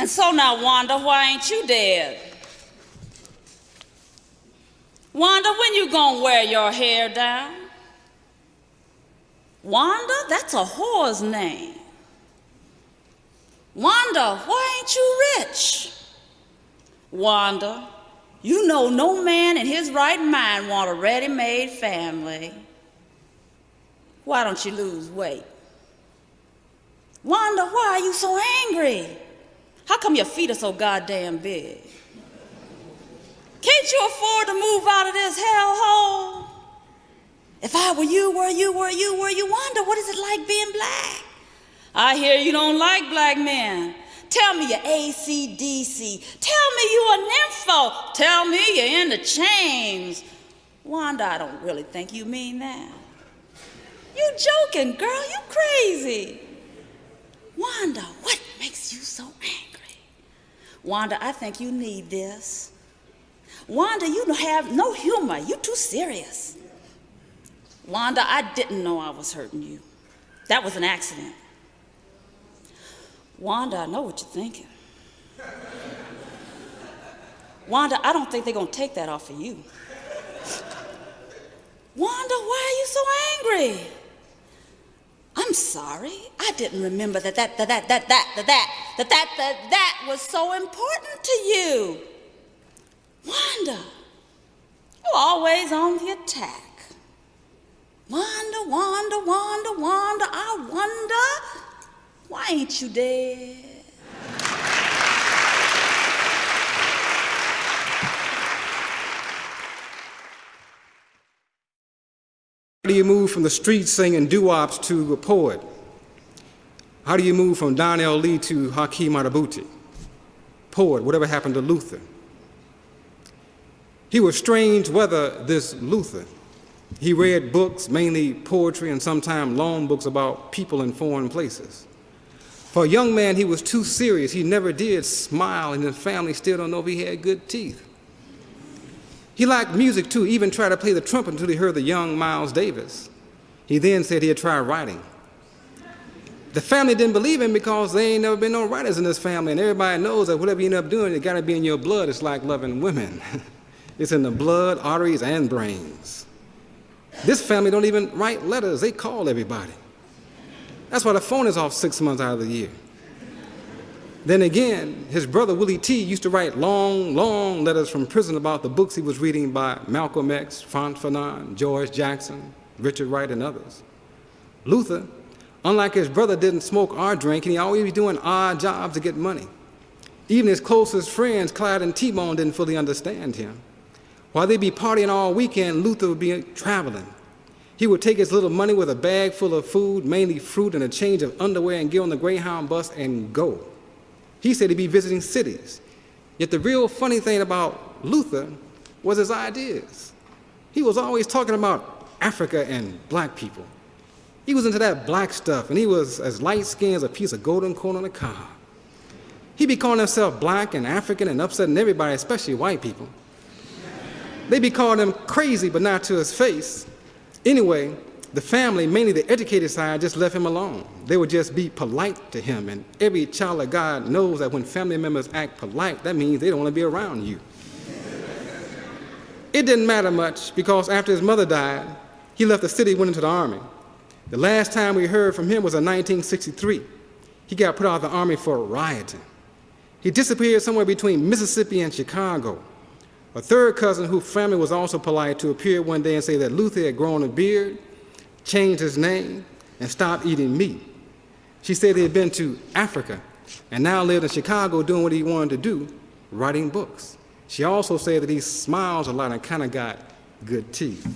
And so now, Wanda, why ain't you dead? Wanda, when you gonna wear your hair down? Wanda, that's a whore's name. Wanda, why ain't you rich? Wanda, you know no man in his right mind want a ready-made family. Why don't you lose weight? Wanda, why are you so angry? How come your feet are so goddamn big? Can't you afford to move out of this hellhole? If I were you, Wanda, what is it like being black? I hear you don't like black men. Tell me you're AC/DC. Tell me you a nympho. Tell me you're into chains. Wanda, I don't really think you mean that. You joking, girl, you crazy. Wanda, what makes you so angry? Wanda, I think you need this. Wanda, you have no humor. You too serious. Wanda, I didn't know I was hurting you. That was an accident. Wanda, I know what you're thinking. Wanda, I don't think they're gonna take that off of you. Wanda, why are you so angry? I'm sorry. I didn't remember that was so important to you. Wanda, you're always on the attack. Wanda, I wonder, why ain't you dead? How do you move from the streets singing doo-wops to a poet? How do you move from Donnell Lee to Hakeem Adabuti? Poet, whatever happened to Luther? He was strange weather, this Luther. He read books, mainly poetry and sometimes long books about people in foreign places. For a young man, he was too serious. He never did smile, and his family still don't know if he had good teeth. He liked music too, even tried to play the trumpet until he heard the young Miles Davis. He then said he had tried writing. The family didn't believe him because there ain't never been no writers in this family, and everybody knows that whatever you end up doing, it gotta be in your blood. It's like loving women. It's in the blood, arteries, and brains. This family don't even write letters, they call everybody. That's why the phone is off 6 months out of the year. Then again, his brother Willie T used to write long, long letters from prison about the books he was reading by Malcolm X, Frantz Fanon, George Jackson, Richard Wright, and others. Luther, unlike his brother, didn't smoke or drink, and he always was doing odd jobs to get money. Even his closest friends, Clyde and T-Bone, didn't fully understand him. While they'd be partying all weekend, Luther would be traveling. He would take his little money with a bag full of food, mainly fruit and a change of underwear, and get on the Greyhound bus and go. He said he'd be visiting cities. Yet the real funny thing about Luther was his ideas. He was always talking about Africa and black people. He was into that black stuff, and he was as light-skinned as a piece of golden corn on a cob. He'd be calling himself black and African and upsetting everybody, especially white people. They'd be calling him crazy, but not to his face. Anyway, the family, mainly the educated side, just left him alone. They would just be polite to him, and every child of God knows that when family members act polite, that means they don't want to be around you. It didn't matter much, because after his mother died, he left the city and went into the army. The last time we heard from him was in 1963. He got put out of the army for rioting. He disappeared somewhere between Mississippi and Chicago. A third cousin, whose family was also polite, to appear one day and say that Luther had grown a beard, changed his name, and stopped eating meat. She said he had been to Africa and now lived in Chicago doing what he wanted to do, writing books. She also said that he smiles a lot and kind of got good teeth.